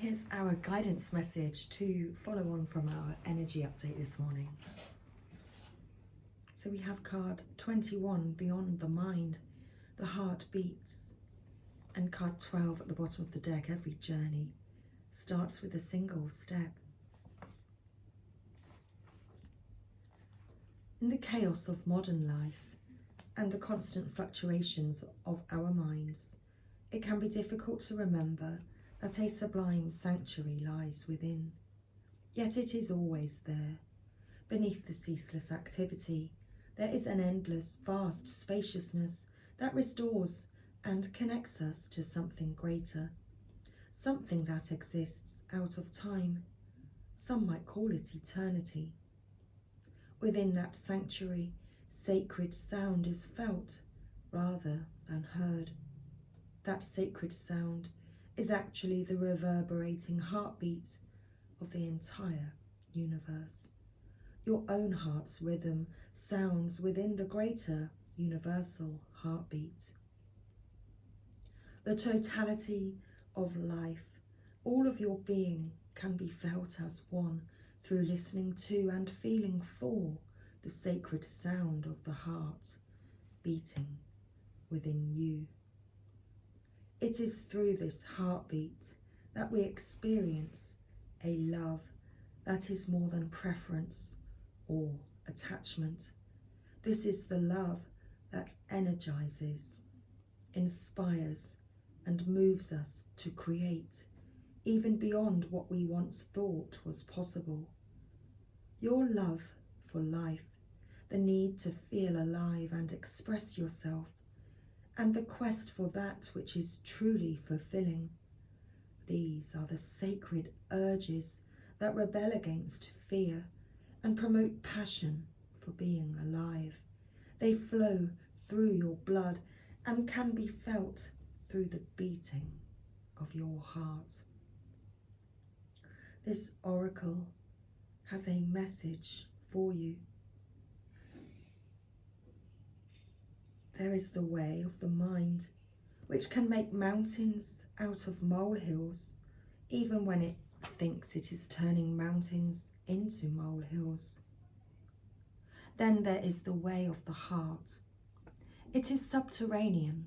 Here's our guidance message to follow on from our energy update this morning. So we have card 21, Beyond the Mind, the heart beats. And card 12 at the bottom of the deck, every journey starts with a single step. In the chaos of modern life and the constant fluctuations of our minds, it can be difficult to remember that a sublime sanctuary lies within. Yet it is always there. Beneath the ceaseless activity, there is an endless, vast spaciousness that restores and connects us to something greater, something that exists out of time. Some might call it eternity. Within that sanctuary, sacred sound is felt rather than heard. That sacred sound is actually the reverberating heartbeat of the entire universe. Your own heart's rhythm sounds within the greater universal heartbeat. The totality of life, all of your being, can be felt as one through listening to and feeling for the sacred sound of the heart beating within you. It is through this heartbeat that we experience a love that is more than preference or attachment. This is the love that energizes, inspires, and moves us to create, even beyond what we once thought was possible. Your love for life, the need to feel alive and express yourself, and the quest for that which is truly fulfilling. These are the sacred urges that rebel against fear and promote passion for being alive. They flow through your blood and can be felt through the beating of your heart. This oracle has a message for you. There is the way of the mind, which can make mountains out of molehills, even when it thinks it is turning mountains into molehills. Then there is the way of the heart. It is subterranean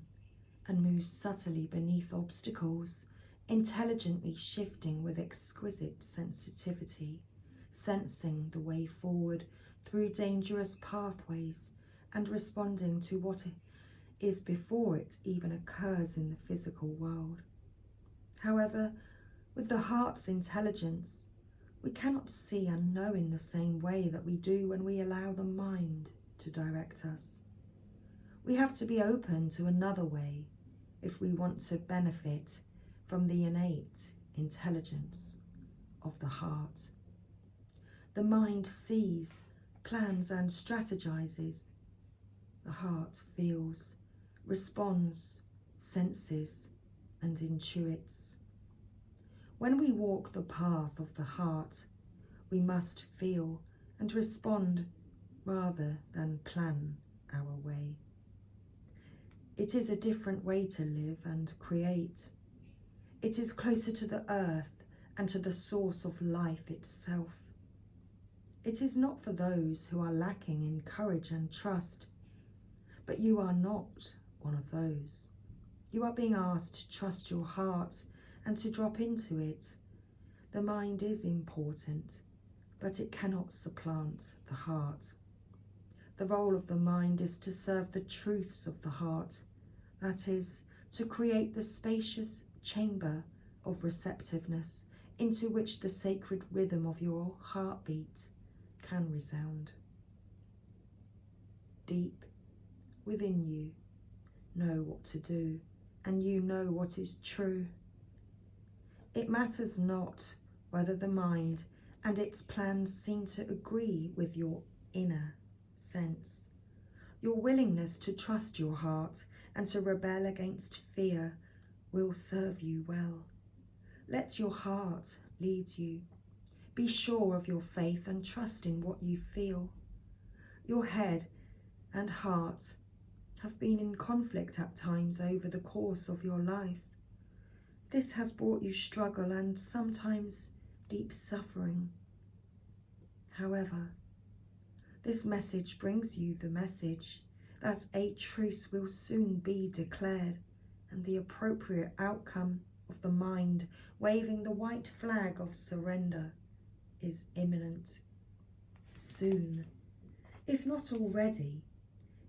and moves subtly beneath obstacles, intelligently shifting with exquisite sensitivity, sensing the way forward through dangerous pathways and responding to what is before it even occurs in the physical world. However, with the heart's intelligence, we cannot see and know in the same way that we do when we allow the mind to direct us. We have to be open to another way if we want to benefit from the innate intelligence of the heart. The mind sees, plans and strategizes. The heart feels, responds, senses and intuits. When we walk the path of the heart, we must feel and respond rather than plan our way. It is a different way to live and create. It is closer to the earth and to the source of life itself. It is not for those who are lacking in courage and trust, but you are not one of those. You are being asked to trust your heart and to drop into it. The mind is important, but it cannot supplant the heart. The role of the mind is to serve the truths of the heart, that is, to create the spacious chamber of receptiveness into which the sacred rhythm of your heartbeat can resound. Deep within you know what to do, and you know what is true. It matters not whether the mind and its plans seem to agree with your inner sense. Your willingness to trust your heart and to rebel against fear will serve you well. Let your heart lead you. Be sure of your faith and trust in what you feel. Your head and heart have been in conflict at times over the course of your life. This has brought you struggle and sometimes deep suffering. However, this message brings you the message that a truce will soon be declared, and the appropriate outcome of the mind waving the white flag of surrender is imminent. Soon, if not already,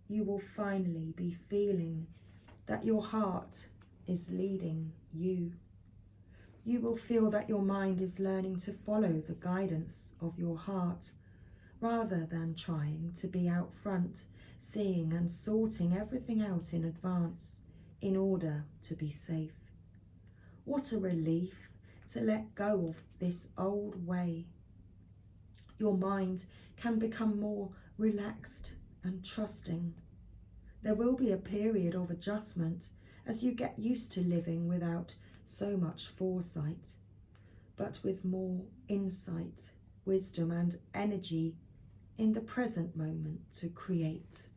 you will finally be feeling that your heart is leading you. You will feel that your mind is learning to follow the guidance of your heart, rather than trying to be out front, seeing and sorting everything out in advance in order to be safe. What a relief to let go of this old way. Your mind can become more relaxed and trusting. There will be a period of adjustment as you get used to living without so much foresight, but with more insight, wisdom and energy in the present moment to create.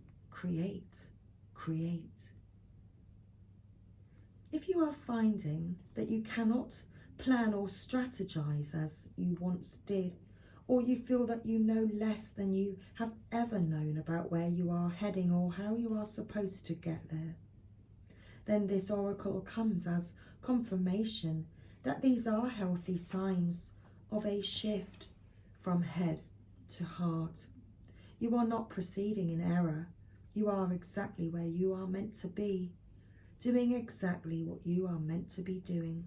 If you are finding that you cannot plan or strategize as you once did, or you feel that you know less than you have ever known about where you are heading or how you are supposed to get there, then this oracle comes as confirmation that these are healthy signs of a shift from head to heart. You are not proceeding in error. You are exactly where you are meant to be, doing exactly what you are meant to be doing.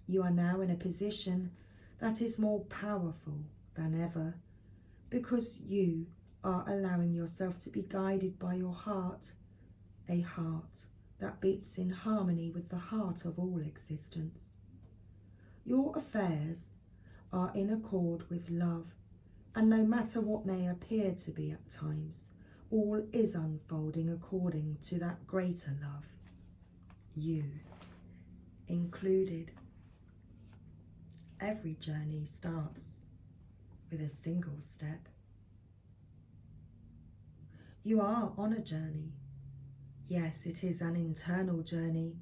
You are now in a position that is more powerful than ever, because you are allowing yourself to be guided by your heart, a heart that beats in harmony with the heart of all existence. Your affairs are in accord with love, and no matter what may appear to be at times, all is unfolding according to that greater love, you included. Every journey starts with a single step. You are on a journey. Yes, it is an internal journey,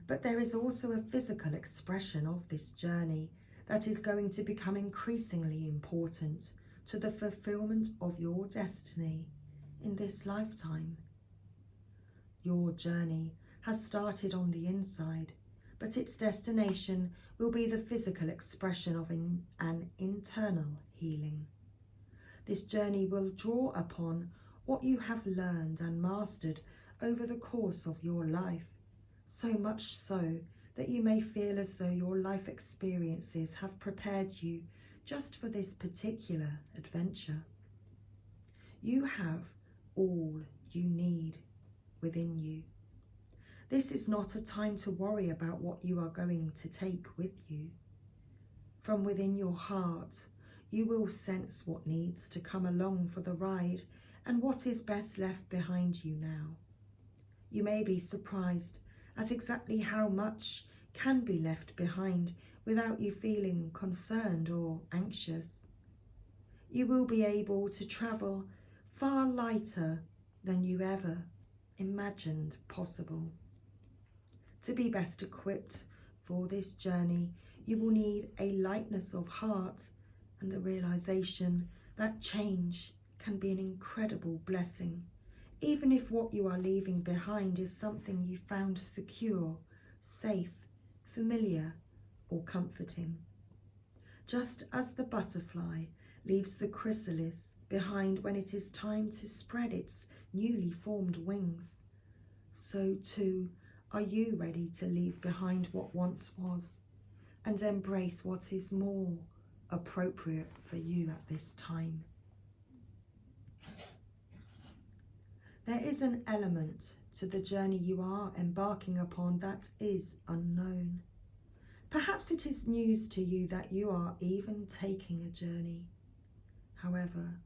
but there is also a physical expression of this journey that is going to become increasingly important to the fulfillment of your destiny in this lifetime. Your journey has started on the inside, but its destination will be the physical expression of an internal healing. This journey will draw upon what you have learned and mastered over the course of your life, so much so that you may feel as though your life experiences have prepared you just for this particular adventure. You have all you need within you. This is not a time to worry about what you are going to take with you. From within your heart, you will sense what needs to come along for the ride and what is best left behind you now. You may be surprised at exactly how much can be left behind without you feeling concerned or anxious. You will be able to travel far lighter than you ever imagined possible. To be best equipped for this journey, you will need a lightness of heart and the realization that change can be an incredible blessing, even if what you are leaving behind is something you found secure, safe, familiar, or comforting. Just as the butterfly leaves the chrysalis behind when it is time to spread its newly formed wings, so too are you ready to leave behind what once was and embrace what is more appropriate for you at this time. There is an element to the journey you are embarking upon that is unknown. Perhaps it is news to you that you are even taking a journey. However,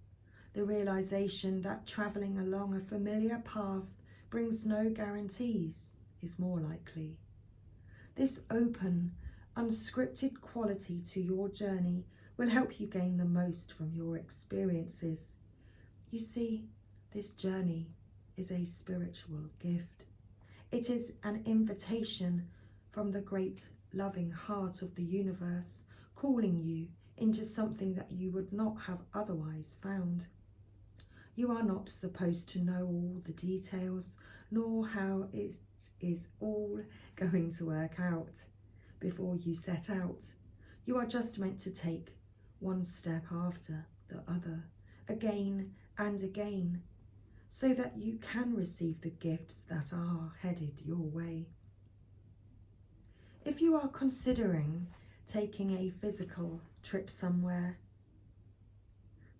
the realization that travelling along a familiar path brings no guarantees is more likely. This open, unscripted quality to your journey will help you gain the most from your experiences. You see, this journey is a spiritual gift. It is an invitation from the great loving heart of the universe calling you into something that you would not have otherwise found. You are not supposed to know all the details, nor how it is all going to work out before you set out. You are just meant to take one step after the other, again and again, so that you can receive the gifts that are headed your way. If you are considering taking a physical trip somewhere,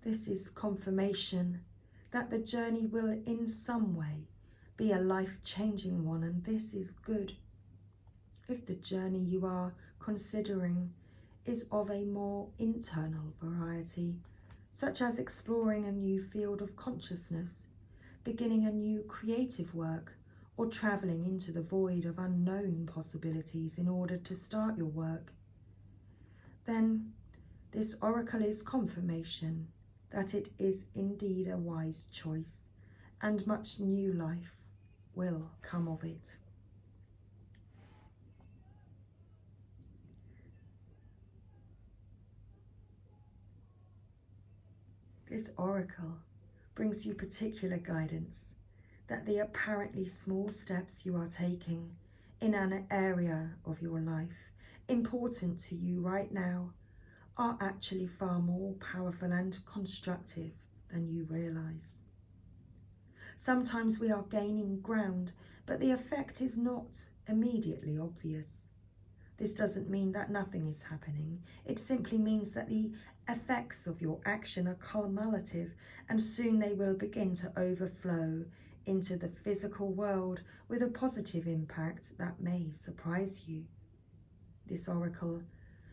this is confirmation that the journey will in some way be a life-changing one, and this is good. If the journey you are considering is of a more internal variety, such as exploring a new field of consciousness, beginning a new creative work, or travelling into the void of unknown possibilities in order to start your work, then this oracle is confirmation that it is indeed a wise choice, and much new life will come of it. This oracle brings you particular guidance that the apparently small steps you are taking in an area of your life important to you right now are actually far more powerful and constructive than you realize. Sometimes we are gaining ground, but the effect is not immediately obvious. This doesn't mean that nothing is happening. It simply means that the effects of your action are cumulative, and soon they will begin to overflow into the physical world with a positive impact that may surprise you. This oracle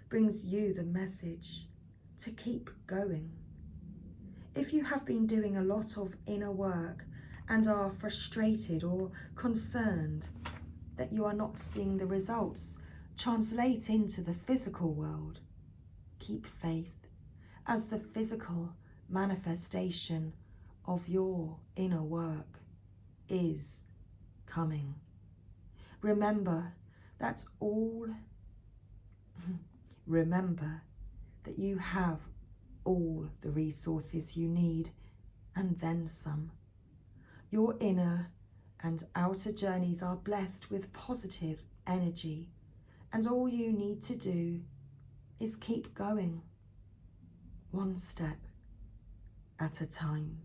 brings you the message to keep going. If you have been doing a lot of inner work and are frustrated or concerned that you are not seeing the results translate into the physical world, keep faith, as the physical manifestation of your inner work is coming. Remember that you have all the resources you need, and then some. Your inner and outer journeys are blessed with positive energy, and all you need to do is keep going, one step at a time.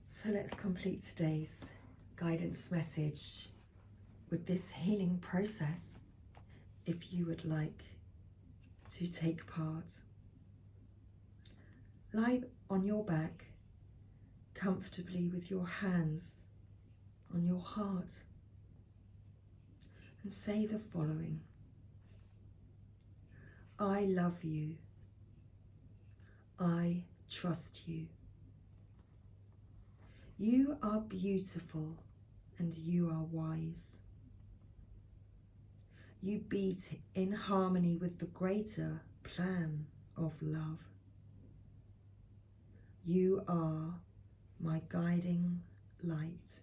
So let's complete today's guidance message with this healing process. If you would like to take part, lie on your back comfortably with your hands on your heart and say the following: I love you. I trust you. You are beautiful and you are wise. You beat in harmony with the greater plan of love. You are my guiding light.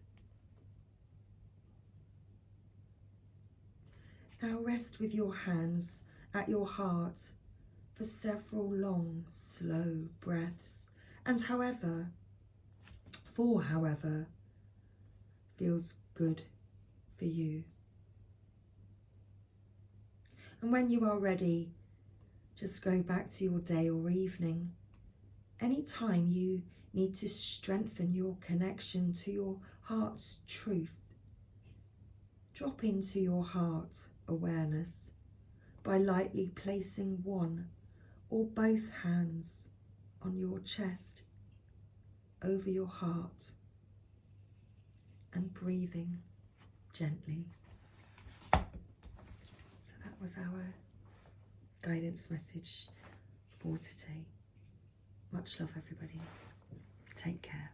Now rest with your hands at your heart for several long, slow breaths, and however feels good for you. And when you are ready, just go back to your day or evening. Anytime you need to strengthen your connection to your heart's truth, drop into your heart awareness by lightly placing one or both hands on your chest over your heart and breathing gently. So that was our guidance message for today. Much love, everybody. Take care.